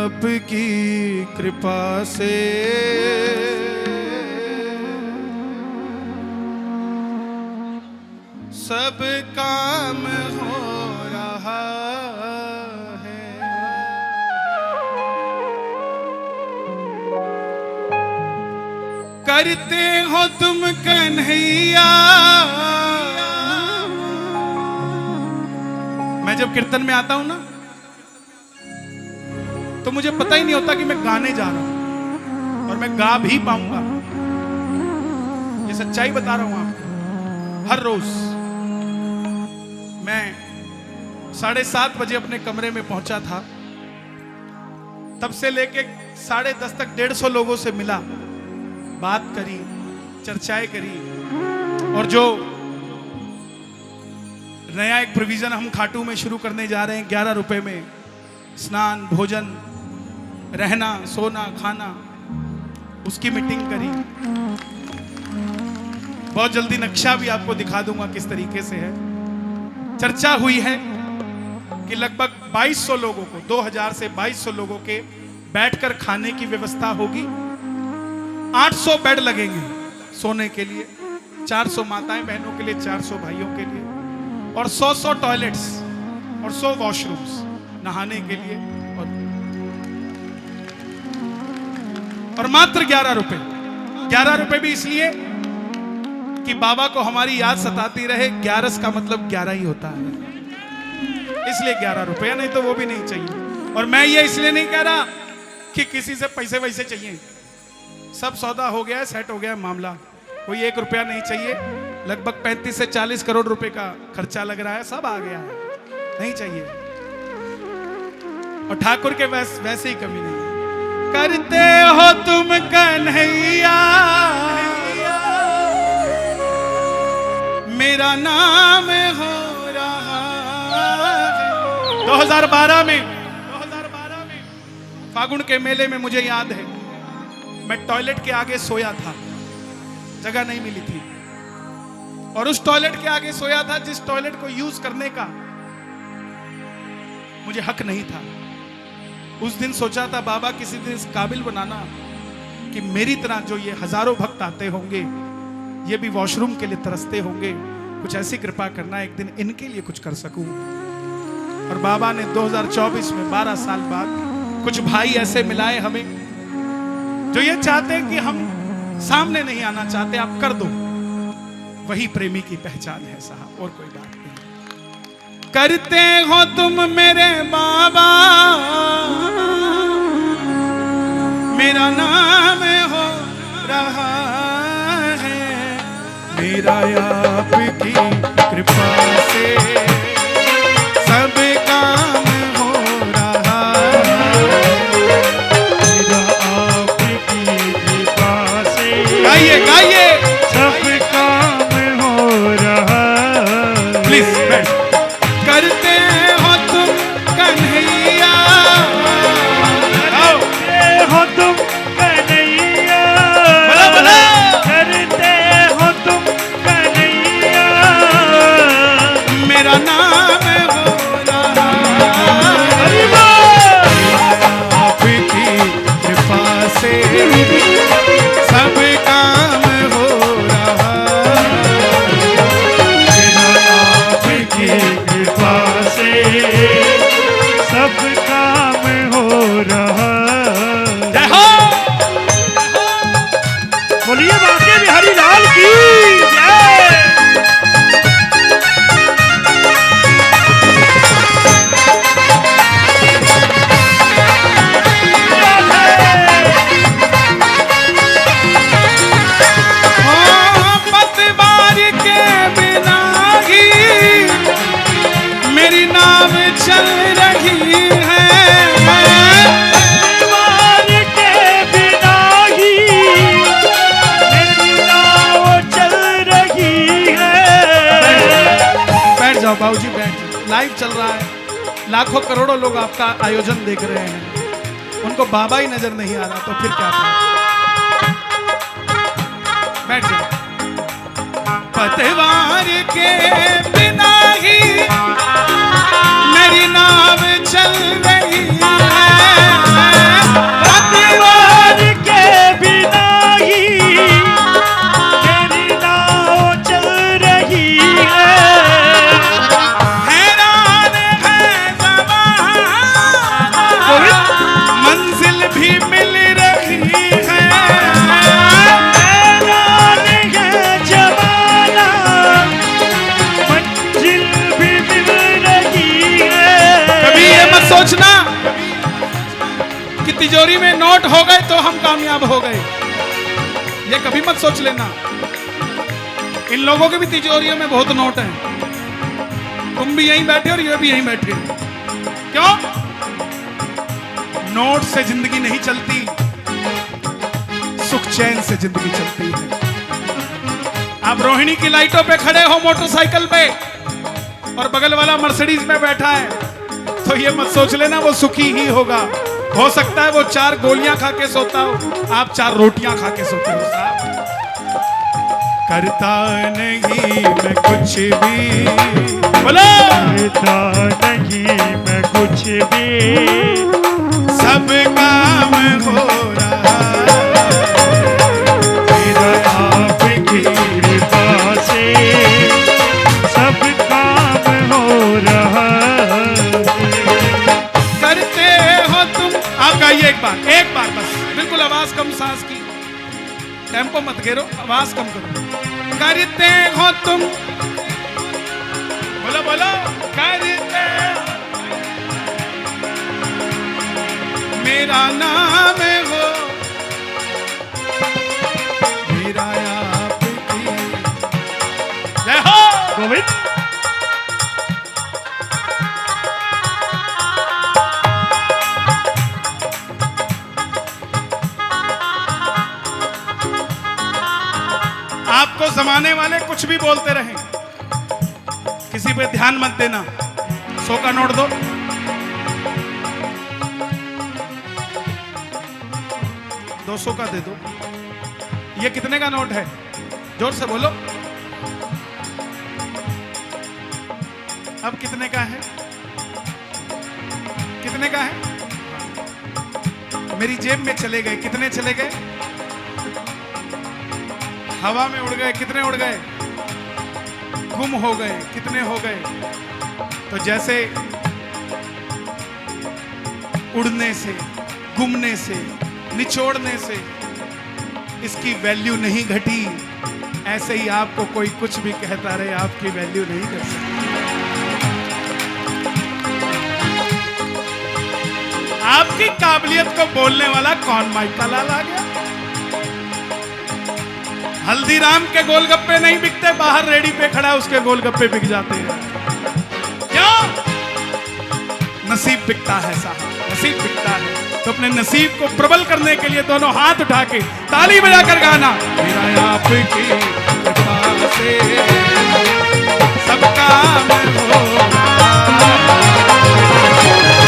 आपकी कृपा से सब काम हो रहा है। करते हो तुम कन्हैया। मैं जब कीर्तन में आता हूं ना तो मुझे पता ही नहीं होता कि मैं गाने जा रहा हूं और मैं गा भी पाऊंगा। ये सच्चाई बता रहा हूं आपको। हर रोज मैं 7:30 बजे अपने कमरे में पहुंचा था, तब से लेके 10:30 तक 150 लोगों से मिला, बात करी, चर्चाएं करी। और जो नया एक प्रोविजन हम खाटू में शुरू करने जा रहे हैं, 11 रुपए में स्नान, भोजन, रहना, सोना, खाना, उसकी मीटिंग करी। बहुत जल्दी नक्शा भी आपको दिखा दूंगा किस तरीके से है। चर्चा हुई है कि लगभग 2200 लोगों को, 2000 से 2200 लोगों के बैठकर खाने की व्यवस्था होगी। 800 बेड लगेंगे सोने के लिए, 400 माताएं बहनों के लिए, 400 भाइयों के लिए, और 100 टॉयलेट्स और 100 वॉशरूम्स नहाने के लिए। और मात्र 11 रुपए। 11 रुपए भी इसलिए कि बाबा को हमारी याद सताती रहे। 11 का मतलब 11 ही होता है, इसलिए 11 रुपया, नहीं तो वो भी नहीं चाहिए। और मैं ये इसलिए नहीं कह रहा कि किसी से पैसे वैसे चाहिए। सब सौदा हो गया है, सेट हो गया है मामला। कोई 1 रुपया नहीं चाहिए। लगभग 35 से 40 करोड़ रुपए का खर्चा लग रहा है, सब आ गया है, नहीं चाहिए। और ठाकुर के वैसे ही कमी नहीं। करते हो तुम कन्हैया, मेरा नाम हो रहा है। 2012 में फागुन के मेले में मुझे याद है, मैं टॉयलेट के आगे सोया था, जगह नहीं मिली थी, और उस टॉयलेट के आगे सोया था जिस टॉयलेट को यूज करने का मुझे हक नहीं था। उस दिन सोचा था बाबा किसी दिन इस काबिल बनाना कि मेरी तरह जो ये हजारों भक्त आते होंगे, ये भी वॉशरूम के लिए तरसते होंगे, कुछ ऐसी कृपा करना एक दिन इनके लिए कुछ कर सकूं। और बाबा ने 2024 में 12 साल बाद कुछ भाई ऐसे मिलाए हमें जो ये चाहते हैं कि हम सामने नहीं आना चाहते, आप कर दो। वही प्रेमी की पहचान है साहब, और कोई बात नहीं। करते हो तुम मेरे बाबा, मेरा नाम हो रहा है। मेरा आपकी कृपा से सब काम हो रहा है। मेरा आपकी कृपा से गाइए गाइए, सब काम हो रहा है। प्लीज बैठ। करते हो तुम कन्हैया, करते हो तुम कन्हैया, बोला बोला। करते हो तुम कन्हैया, मेरा नाम हो रहा है। आपकी कृपा से सब काम हो रहा है। मेरा आपकी कृपा से सब काम हो रहा है। जय हो। बोलिए बांके बिहारी लाल की जय। पतवार के बिना ही मेरी नाव चल रही है। पतवार के बिना ही मेरी नाव चल रही है। बैठ जाओ बाबूजी, बैठ जाओ। लाइव चल रहा है, लाखों करोड़ों लोग आपका आयोजन देख रहे हैं, उनको बाबा ही नजर नहीं आ रहा तो फिर क्या था। बैठ जाओ। पतवार के बिना ही मेरी नाव चल रही है। तिजोरी में नोट हो गए तो हम कामयाब हो गए, ये कभी मत सोच लेना। इन लोगों के भी तिजोरियों में बहुत नोट हैं। तुम भी यहीं बैठे और ये भी यहीं बैठे। क्यों? नोट से जिंदगी नहीं चलती, सुख चैन से जिंदगी चलती है। आप रोहिणी की लाइटों पे खड़े हो मोटरसाइकिल पे और बगल वाला मर्सिडीज में बैठा है, तो ये मत सोच लेना वो सुखी ही होगा। हो सकता है वो 4 गोलियां खा के सोता हो, आप 4 रोटियां खा के सोते हो। साहब करता नहीं मैं कुछ भी, बोलो करता नहीं मैं कुछ भी, सब काम हो रहा मेरा आपकी कृपा से सब काम हो रहा। करते हो तुम। आप गाइए एक बार बस, बिल्कुल आवाज कम, सांस की टेम्पो मत घेरो, आवाज कम करो। करते हो तुम, बोलो बोलो, करते मेरा नाम हो, मेरा आपकी जय हो। गोविंद आपको जमाने वाले कुछ भी बोलते रहे, किसी पे ध्यान मत देना। 100 का नोट दो, 200 का दे दो। ये कितने का नोट है? जोर से बोलो। अब कितने का है? कितने का है? मेरी जेब में चले गए। कितने चले गए? हवा में उड़ गए। कितने उड़ गए? गुम हो गए। कितने हो गए? तो जैसे उड़ने से, गुमने से, निचोड़ने से इसकी वैल्यू नहीं घटी, ऐसे ही आपको कोई कुछ भी कहता रहे, आपकी वैल्यू नहीं कर सकता। आपकी काबिलियत को बोलने वाला कौन? माइका लाल आ गया। हल्दीराम के गोलगप्पे नहीं बिकते, बाहर रेडी पे खड़ा है उसके गोलगप्पे बिक जाते हैं। क्यों? नसीब बिकता है साहब, नसीब बिकता है। तो अपने नसीब को प्रबल करने के लिए दोनों हाथ उठा के ताली बजाकर गाना, मेरा आपकी कृपा से सब काम हो रहा,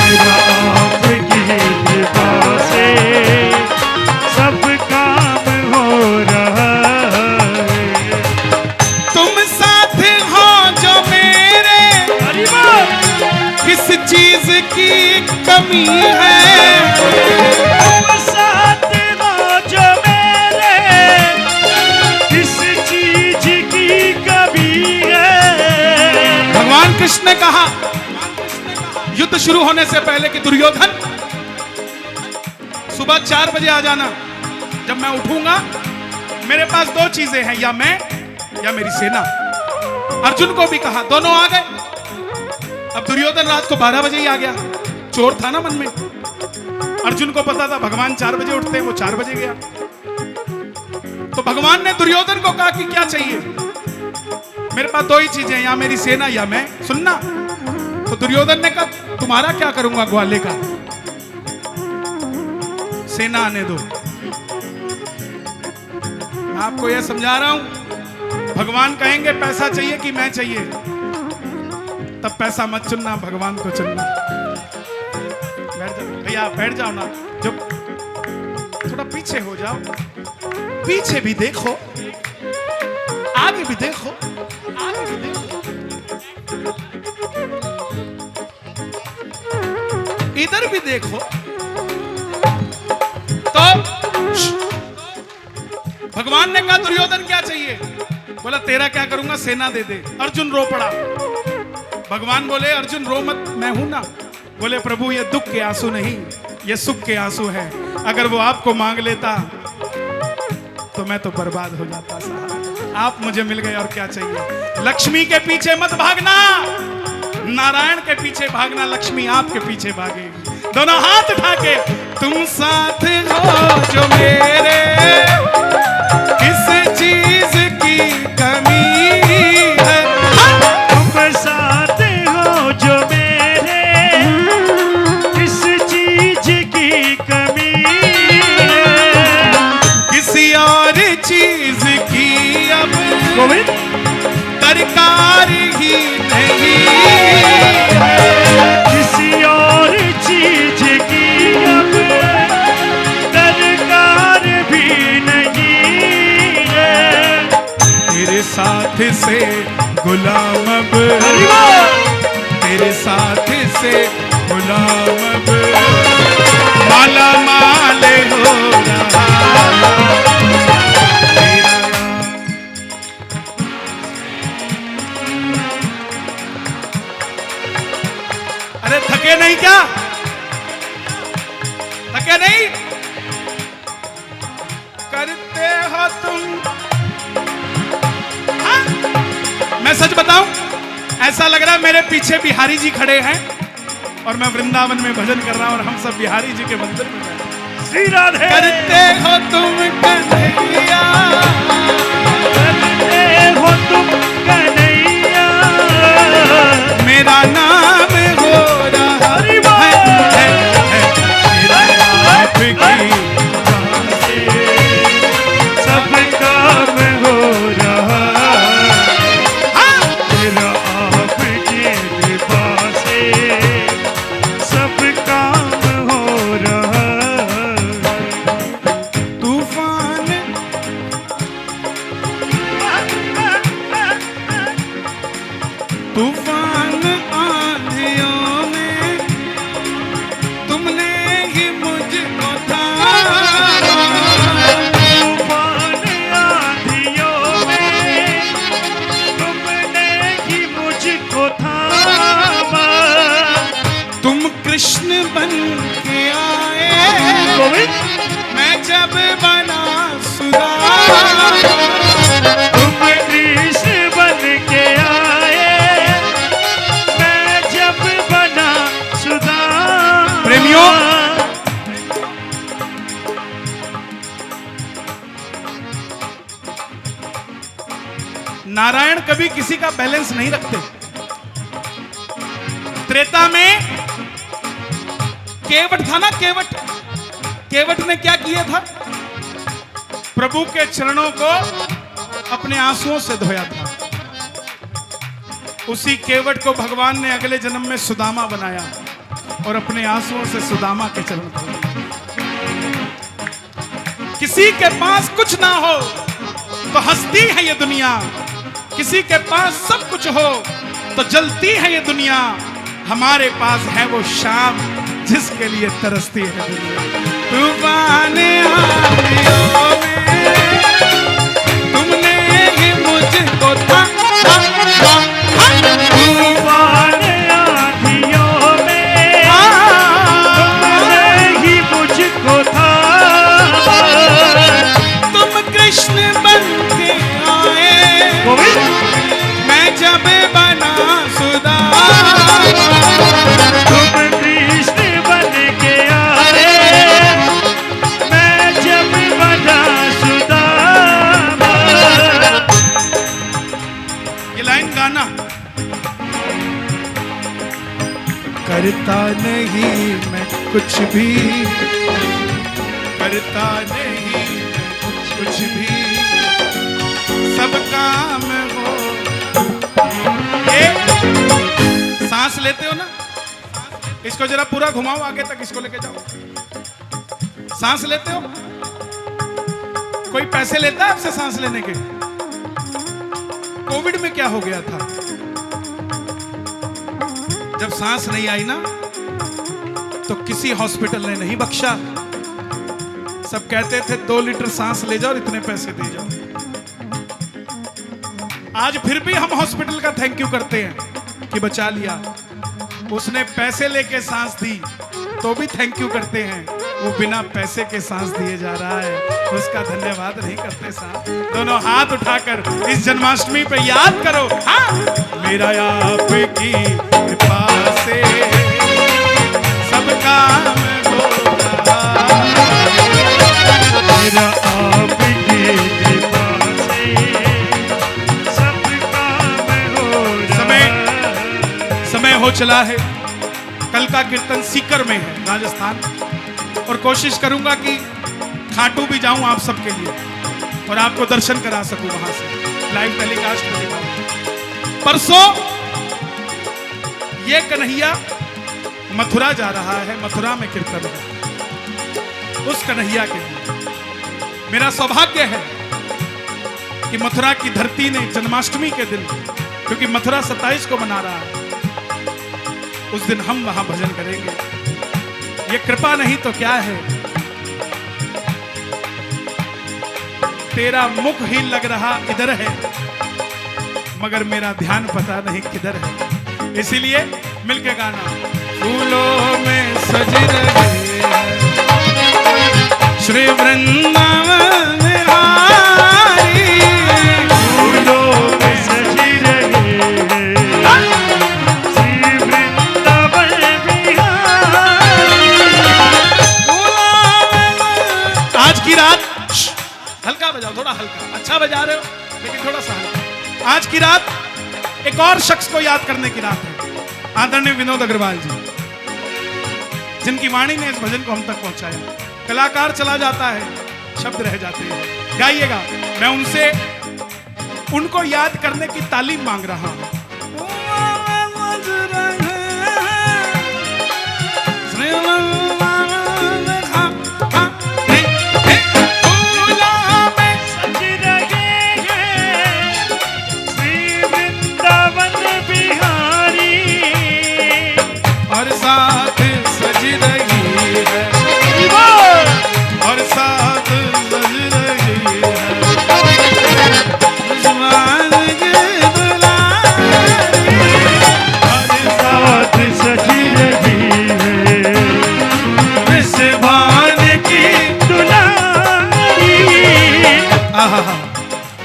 मेरा आपकी कृपा से सब काम हो रहा है। तुम साथ हो जो मेरे, किस चीज की कमी है? तुम साथ हो जो मेरे, किस चीज की कमी है? भगवान कृष्ण ने कहा युद्ध शुरू होने से पहले कि दुर्योधन सुबह 4 बजे आ जाना। जब मैं उठूंगा मेरे पास 2 चीजें हैं, या मैं या मेरी सेना। अर्जुन को भी कहा, दोनों आ गए। अब दुर्योधन रात को 12 बजे ही आ गया, चोर था ना मन में। अर्जुन को पता था भगवान 4 बजे उठते हैं, वो 4 बजे गया। तो भगवान ने दुर्योधन को कहा कि क्या चाहिए? मेरे पास 2 ही चीजें, या मेरी सेना या मैं। सुनना। तो दुर्योधन ने कहा, तुम्हारा क्या करूंगा ग्वाले का, सेना आने दो। मैं आपको यह समझा रहा हूं, भगवान कहेंगे पैसा चाहिए कि मैं चाहिए, तब पैसा मत चुनना, भगवान को चुनना। बैठ जाओ भैया, बैठ जाओ ना। जो थोड़ा पीछे हो जाओ, पीछे भी देखो, आगे भी देखो, आगे भी देखो, इधर भी देखो। तो भगवान ने कहा दुर्योधन क्या चाहिए? बोला तेरा क्या करूंगा, सेना दे दे। अर्जुन रो पड़ा। भगवान बोले अर्जुन रो मत, मैं हूं ना। बोले प्रभु ये दुख के आंसू नहीं, ये सुख के आंसू है। अगर वो आपको मांग लेता तो मैं तो बर्बाद हो जाता साहब। आप मुझे मिल गए और क्या चाहिए? लक्ष्मी के पीछे मत भागना, नारायण के पीछे भागना, लक्ष्मी आपके पीछे भागेगी। दोनों हाथ उठा के तुम साथ हो जो मेरे, किस चीज की कमी है। तुम साथ हो जो मेरे, किस चीज की कमी है। किसी और चीज की अब गोविंद दरकार ही नहीं है। किसी और चीज की अब दरकार भी नहीं है। तेरे साथ से गुलाम अब, तेरे साथ से गुलाम अब माला माल हो रहा। अरे थके नहीं क्या? थके नहीं? करते हो तुम। हाँ? मैं सच बताऊं, ऐसा लग रहा है मेरे पीछे बिहारी जी खड़े हैं और मैं वृंदावन में भजन कर रहा हूं और हम सब बिहारी जी के मंदिर में बैठे। श्री राधे करते हो तुम कन्हैया, करते हो तुम कन्हैया, मेरा नाम हो रहा है। मेरा आपकी सब काम हो रहा। तेरा आपके कृपा से सब काम हो रहा। तूफान तूफान आंधियों में तुमने ही मुझको थामा। तूफान आंधियों में तुमने ही मुझको थामा। तुम कृष्ण बन के आए, गोविंद मैं जब बना सुदामा। तुम कृष्ण बन के आए, मैं जब बना सुदामा। प्रेमियों, नारायण कभी किसी का बैलेंस नहीं रखते। त्रेता में केवट था ना, केवट। केवट ने क्या किया था? प्रभु के चरणों को अपने आंसुओं से धोया था। उसी केवट को भगवान ने अगले जन्म में सुदामा बनाया और अपने आंसुओं से सुदामा के चरण धोए। किसी के पास कुछ ना हो तो हंसती है ये दुनिया, किसी के पास सब कुछ हो तो जलती है ये दुनिया। हमारे पास है वो शाम जिसके लिए तरसती है दुनिया। तूफान आंधियों में तुमने ही मुझको थामा। तूफान आंधियों में तुमने ही मुझको थामा। तुम कृष्ण बन के आए, मैं जब बना सुदामा। तुम कृष्ण बन के आए, मैं जब बना सुदामा। ये लाइन गाना। करता नहीं मैं कुछ भी, करता नहीं मैं कुछ भी, सब काम हो। ये सांस लेते हो ना, इसको जरा पूरा घुमाओ आगे तक, इसको लेके जाओ। सांस लेते हो? कोई पैसे लेता है आपसे सांस लेने के? कोविड में क्या हो गया था? जब सांस नहीं आई ना तो किसी हॉस्पिटल ने नहीं बख्शा। सब कहते थे 2 लीटर सांस ले जाओ और इतने पैसे दे जाओ। आज फिर भी हम हॉस्पिटल का थैंक यू करते हैं कि बचा लिया। उसने पैसे लेके सांस दी तो भी थैंक यू करते हैं। वो बिना पैसे के सांस दिए जा रहा है, उसका धन्यवाद नहीं करते साहब। दोनों हाथ उठाकर इस जन्माष्टमी पे याद करो, हाँ, मेरा आपकी कृपा से सब काम हो रहा। चला है। कल का कीर्तन सीकर में है, राजस्थान, और कोशिश करूंगा कि खाटू भी जाऊं आप सबके लिए और आपको दर्शन करा सकूं वहां से, लाइव टेलीकास्ट करेगा। परसों ये कन्हैया मथुरा जा रहा है, मथुरा में कीर्तन है। उस कन्हैया के लिए मेरा सौभाग्य है कि मथुरा की धरती ने जन्माष्टमी के दिन, क्योंकि मथुरा 27 को मना रहा है, उस दिन हम वहां भजन करेंगे। ये कृपा नहीं तो क्या है, तेरा मुख ही लग रहा इधर है, मगर मेरा ध्यान पता नहीं किधर है। इसीलिए मिलके गाना, फूलों में सज रहे श्री वृंदावन बिहारी, फूलों में सज रहे श्री वृंदावन बिहारी। आज की रात हल्का बजाओ, थोड़ा हल्का, अच्छा बजा रहे हो लेकिन थोड़ा सा हल्का। आज की रात एक और शख्स को याद करने की रात है, आदरणीय विनोद अग्रवाल जी, जिनकी वाणी ने इस भजन को हम तक पहुंचाया। कलाकार चला जाता है, शब्द रह जाते हैं। गाइएगा, मैं उनसे उनको याद करने की तालीम मांग रहा हूं।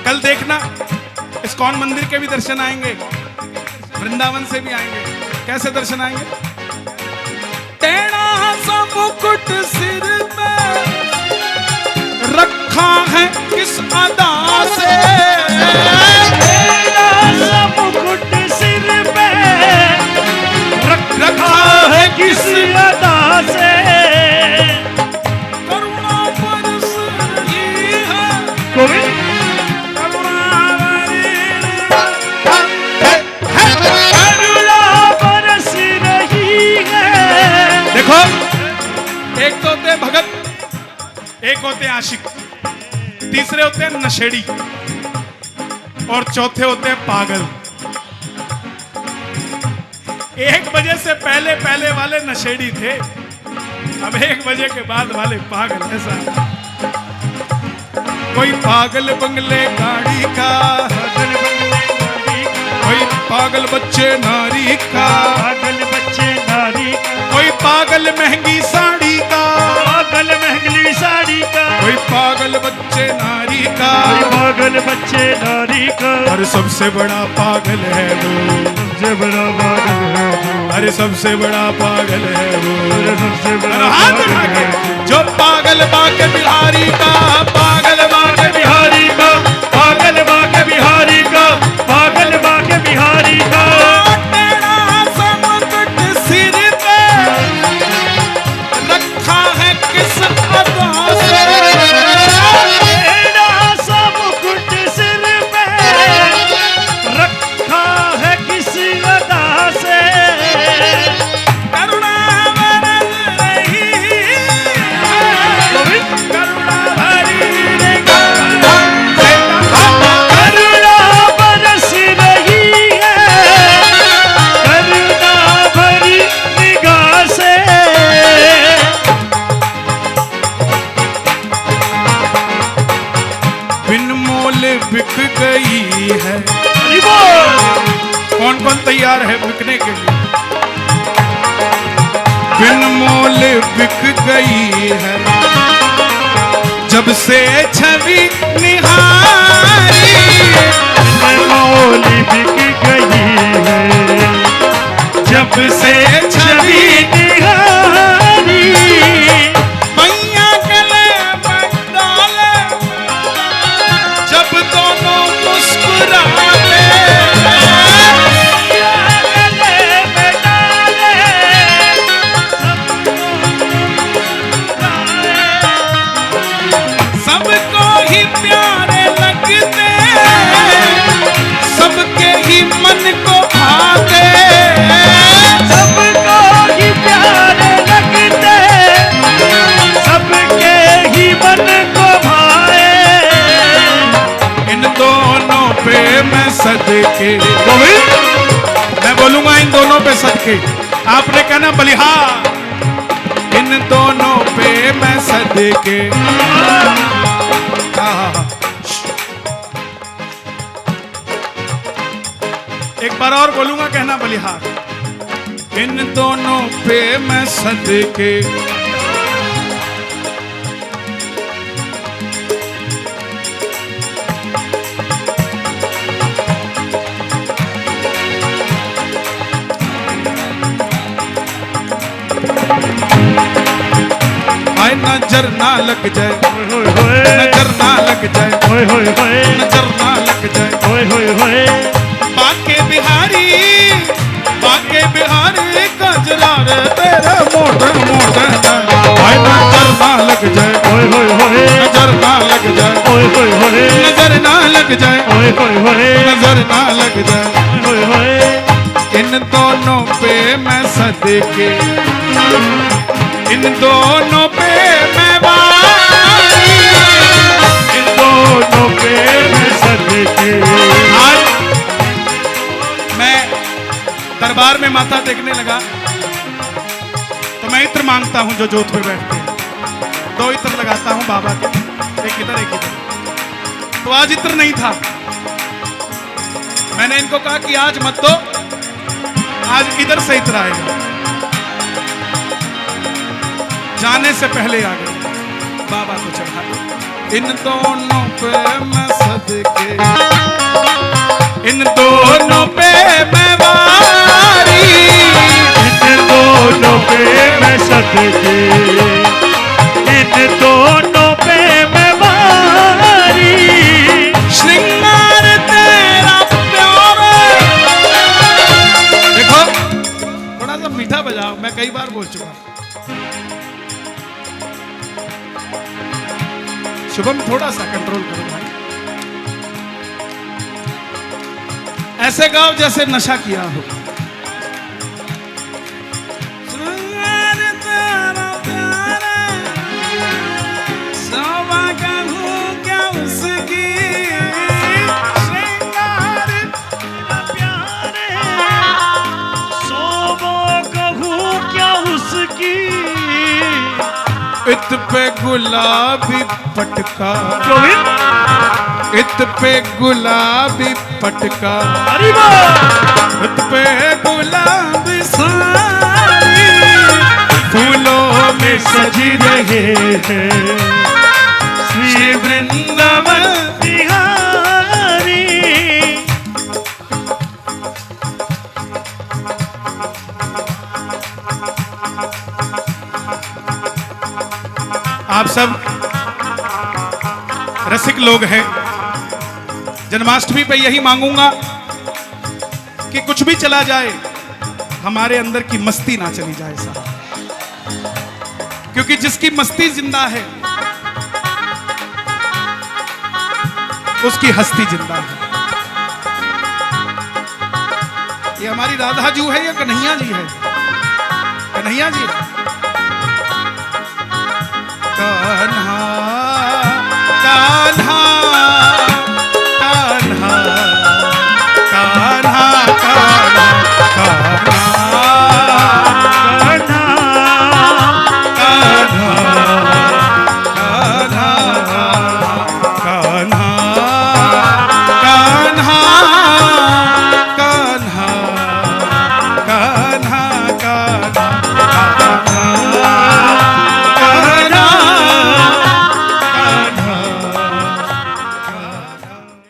कल देखना इस्कॉन मंदिर के भी दर्शन आएंगे, वृंदावन से भी आएंगे। कैसे दर्शन आएंगे? टेढ़ा सा मुकुट सिर पे रखा है किस अदा से, टेढ़ा सा मुकुट सिर पे रखा है किस अदा से, करुणा बरस रही है, गोविंद एक तो होते भगत, एक होते आशिक, तीसरे होते हैं नशेड़ी, और चौथे होते हैं पागल। 1 बजे से पहले पहले वाले नशेड़ी थे, अब 1 बजे के बाद वाले पागल। ऐसा कोई पागल बंगले गाड़ी का, कोई पागल बच्चे नारी का, पागल बच्चे नारी का, कोई पागल महंगी साड़ी का, पागल महंगी साड़ी का, कोई पागल बच्चे नारी का, कोई पागल बच्चे नारी का, और सबसे बड़ा पागल है वो, सबसे बड़ा पागल है वो, अरे सबसे बड़ा पागल है वो, अरे सबसे बड़ा हाथ पागल उठा है के, वो। जो पागल बाके बिहारी का, पागल बाके बिहारी का, पागल बाके बिहारी का, पागल बाके बिहारी का, टेढ़ा सा मुकुट सिर पे रखा है किस अदा से, टेढ़ा सा मुकुट सिर पे रखा है किस अदा से, करुणा बरस रही है, करुणा भरी निगाह से, करुणा बरस रही है, करुणा भरी निगाह से, बिन मोल बिक गई है। हरि बोल। कौन कौन तैयार है बिकने के लिए? बिन मोल बिक गई है, जब से छवि निहारी, मोल बिक गई है, जब से छवि निहारी, मैया गले में डाले, जब दोनों मुस्कुराते, गले में डाले, सदके। गोविंद मैं बोलूंगा इन दोनों पे सदके, आपने कहना बलिहार। इन दोनों पे मैं सदके। एक बार और बोलूंगा, कहना बलिहार। इन दोनों पे मैं सदके। आए नजर ना लग जाए, नजर ना लग जाए, नजर ना लग जाए। बाके बिहारी, बाके बिहारी कजरा रे तेरा मोटा मोटा। आए नजर ना लग जाए, नजर ना लग जाए, नजर ना लग जाए, नजर ना लग जाए। इन दोनों पे मैं सदके, इन दोनों पे मैं वारी, इन दोनों पे मैं सदके। आज मैं दरबार में माथा टेकने लगा तो मैं इत्र मांगता हूं, जो जोत पे बैठते हैं 2 इत्र लगाता हूं बाबा के, एक इधर एक इधर। तो आज इत्र नहीं था, मैंने इनको कहा कि आज मत दो, आज इधर से इत्र आएगा। जाने से पहले आ गए, बाबा को चढ़ा दो। इन दोनों पे मैं सदके, इन दोनों पे मैं वारी, इन दोनों पे मैं सदके, इन दोनों पे मैं वारी। श्रृंगार तेरा प्यार। देखो थोड़ा सा मीठा बजाओ, मैं कई बार बोल चुका। शुभम थोड़ा सा कंट्रोल करो भाई, ऐसे गाओ जैसे नशा किया हो। श्रृंगार तेरा प्यार, शोभा कहूं क्या उसकी, श्रृंगार तेरा प्यार सोबो कहूँ क्या उसकी। इत पे गुलाबी पटका, गोविंद इत पे गुलाबी पटका, अरे वाह। इत पे गुलाबी साड़ी, फूलों में सजी रहे हैं श्री वृंदावन बिहारी। आप सब रसिक लोग हैं, जन्माष्टमी पे यही मांगूंगा कि कुछ भी चला जाए, हमारे अंदर की मस्ती ना चली जाए साहब, क्योंकि जिसकी मस्ती जिंदा है उसकी हस्ती जिंदा है। ये हमारी राधा जी है या कन्हैया जी है? कन्हैया जी है।